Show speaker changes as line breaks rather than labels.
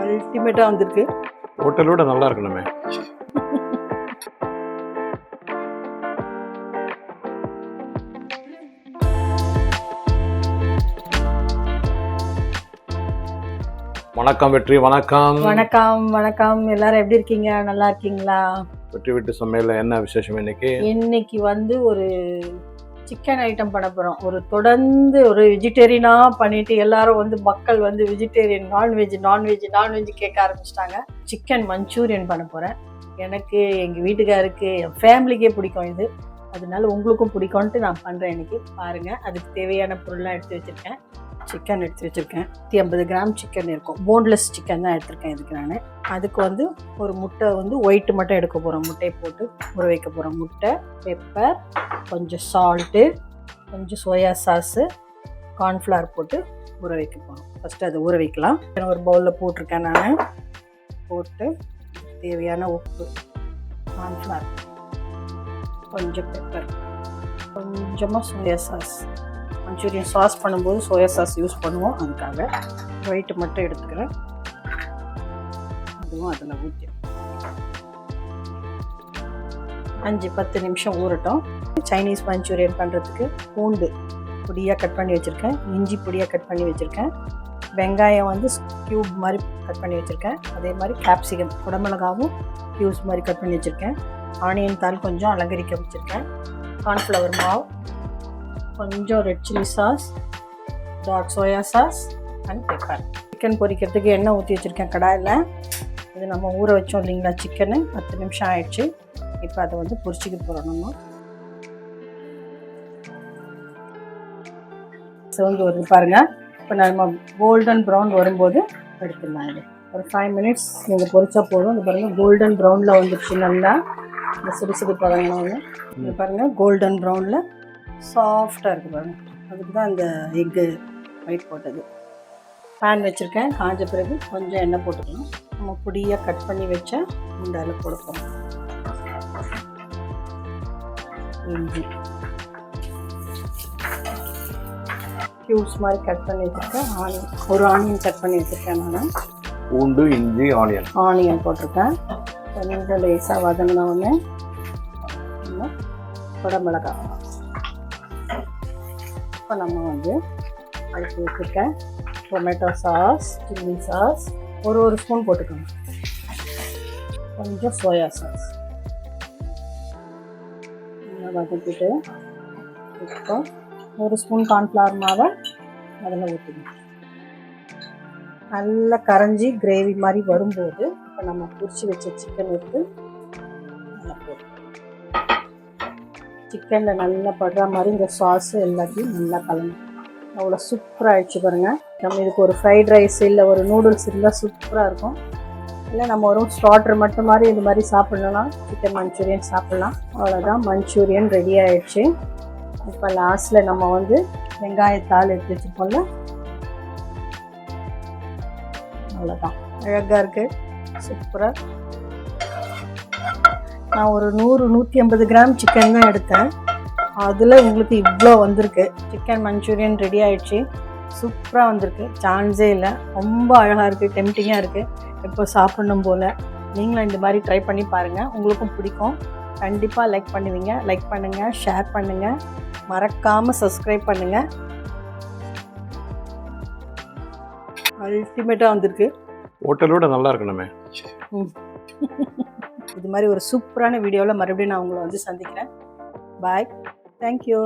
அல்டிமேட்டாக வந்திருக்கு.
ஹோட்டலோட நல்லா இருக்கணுமே. வணக்கம் வெற்றி. வணக்கம்
வணக்கம் வணக்கம். எல்லாரும் எப்படி இருக்கீங்க? நல்லா இருக்கீங்களா?
வெற்றி வீட்டு சமையல்ல என்ன விசேஷம் இன்னைக்கு?
இன்னைக்கு வந்து ஒரு சிக்கன் ஐட்டம் பண்ண போகிறோம். ஒரு தொடர்ந்து ஒரு வெஜிடேரியனாக பண்ணிட்டு எல்லாரும் வந்து மக்கள் வந்து வெஜிடேரியன் நான்வெஜ் கேட்க ஆரம்பிச்சிட்டாங்க. சிக்கன் மஞ்சூரியன் பண்ண போகிறேன். எனக்கு எங்கள் வீட்டுக்காருக்கு என் ஃபேமிலிக்கே பிடிக்கும் இது, அதனால உங்களுக்கும் பிடிக்கும்ன்ட்டு நான் பண்ணுறேன். இன்னைக்கு பாருங்கள். அதுக்கு தேவையான பொருள்லாம் எடுத்து வச்சுருக்கேன். சிக்கன் எடுத்து வச்சுருக்கேன். 150 கிராம் சிக்கன் இருக்கும். போன்லெஸ் சிக்கன் தான் எடுத்திருக்கேன் இதுக்கு நான். அதுக்கு வந்து ஒரு முட்டை வந்து ஒயிட்டு மட்டும் எடுக்க போகிறோம். முட்டையை போட்டு ஊற வைக்க போகிறோம். முட்டை, பெப்பர், கொஞ்சம் சால்ட்டு, கொஞ்சம் சோயா சாஸு, கார்ன்ஃப்ளவர் போட்டு ஊற வைக்க போகிறோம். ஃபஸ்ட்டு அதை ஊற வைக்கலாம். ஒரு பவுலில் போட்டிருக்கேன் நான். போட்டு தேவையான உப்பு, கார்ன்ஃப்ளவர், கொஞ்சம் பெப்பர், கொஞ்சமாக சோயா சாஸ். மஞ்சூரியன் சாஸ் பண்ணும்போது சோயா சாஸ் யூஸ் பண்ணுவோம், அதுக்காக ஒயிட்டு மட்டும் எடுத்துக்கிறேன். அதுவும் அதில் ஊற்றி 5-10 நிமிஷம் ஊறட்டும். சைனீஸ் மஞ்சூரியன் பண்ணுறதுக்கு பூண்டு பொடியாக கட் பண்ணி வச்சுருக்கேன், இஞ்சி பொடியாக கட் பண்ணி வச்சுருக்கேன், வெங்காயம் வந்து க்யூப் மாதிரி கட் பண்ணி வச்சுருக்கேன், அதே மாதிரி கேப்சிகம் குடமிளகாவும் க்யூப்ஸ் மாதிரி கட் பண்ணி வச்சுருக்கேன், ஆனியன் தாள் கொஞ்சம் அலங்கரிக்க வச்சுருக்கேன், கார்ன்ஃப்ளவர் மாவு, கொஞ்சம் red chilli sauce, dark soya sauce and pepper. Chicken பொரிக்கிறதுக்கு எண்ணெய் ஊற்றி வச்சுருக்கேன் கடாயில். இது நம்ம ஊற வச்சோம் இல்லைங்களா சிக்கனு, 10 நிமிஷம் ஆயிடுச்சு. இப்போ அதை வந்து பொரிச்சிக்க போகிறோம். நம்ம சிவந்து வருது பாருங்கள். இப்போ நம்ம கோல்டன் ப்ரௌன் வரும்போது எடுத்துடலாம். இது ஒரு 5 மினிட்ஸ் நீங்கள் பொரிச்சா போதும். இது பாருங்கள் கோல்டன் ப்ரௌனில் வந்துடுச்சு. நல்லா இந்த சிறு பழங்கலாம் ஒன்று இது பாருங்கள் கோல்டன் ப்ரௌனில் சாஃப்டாக இருக்குது பாருங்கள். அதுக்கு தான் இந்த எக்கு ஒயிட் போட்டது. பேன் வச்சுருக்கேன். காஞ்ச பிறகு கொஞ்சம் எண்ணெய் போட்டுக்கலாம். நம்ம பொடியாக கட் பண்ணி வச்ச முண்டாயில் கொடுப்போம். இஞ்சி க்யூப்ஸ் மாதிரி கட் பண்ணி வச்சுருக்கேன். ஒரு ஆனியன் கட் பண்ணி வச்சுருக்கேன் நான்.
பூண்டு, இஞ்சி, ஆனியன்
போட்டிருக்கேன். கொஞ்சம் லேசாக வதங்கின உடனே குடமிளகாய். இப்போ நம்ம வந்து அதுக்கு வச்சுருக்கேன் டொமேட்டோ சாஸ், சில்லி சாஸ் ஒரு ஸ்பூன் போட்டுக்கணும், கொஞ்சம் சோயா சாஸ் வதக்கிட்டு இப்போ 1 ஸ்பூன் கார்ன்ஃப்ளவர் மாவை அதில் ஊற்றிக்கணும். நல்லா கரைஞ்சி கிரேவி மாதிரி வரும்போது இப்போ நம்ம பொரிச்சு வச்ச சிக்கன் எடுத்து நல்லா போட்டு சிக்கனில் நல்லா படுற மாதிரி இந்த சாஸு எல்லாத்தையும் நல்லா கலந்து அவ்வளோ சூப்பராக ஆகிடுச்சு பாருங்கள். நம்ம இதுக்கு ஒரு ஃப்ரைட் ரைஸ் இல்லை ஒரு நூடுல்ஸ் இருந்தால் சூப்பராக இருக்கும். இல்லை நம்ம ஒரு ஸ்டார்டர் மட்டும் மாதிரி இது மாதிரி சாப்பிட்ணுன்னா சிக்கன் மஞ்சூரியன் சாப்பிட்லாம். அவ்வளோதான், மஞ்சூரியன் ரெடி ஆகிடுச்சு. இப்போ லாஸ்ட்டில் நம்ம வந்து வெங்காயத்தாள் எடுத்து வச்சுருப்போம்ல, அவ்வளோதான். அழகாக இருக்குது, சூப்பராக. நான் ஒரு 100-150 கிராம் சிக்கன் தான் எடுத்தேன். அதில் உங்களுக்கு இவ்வளோ வந்திருக்கு. சிக்கன் மஞ்சூரியன் ரெடி ஆகிடுச்சு. சூப்பராக வந்திருக்கு, சான்ஸே இல்லை. ரொம்ப அழகாக இருக்குது, டெம்டிங்காக இருக்குது. இப்போ சாப்பிட்ணும் போல். நீங்களும் இந்த மாதிரி ட்ரை பண்ணி பாருங்கள், உங்களுக்கும் பிடிக்கும். கண்டிப்பாக லைக் பண்ணுவீங்க. லைக் பண்ணுங்கள், ஷேர் பண்ணுங்கள், மறக்காமல் சப்ஸ்கிரைப் பண்ணுங்கள். அல்டிமேட்டாக வந்திருக்கு.
ஹோட்டலோட நல்லா இருக்கணுமே.
இது மாதிரி ஒரு சூப்பரான வீடியோவில் மறுபடியும் நான் உங்களை வந்து சந்திக்கிறேன். பாய், தேங்க்யூ.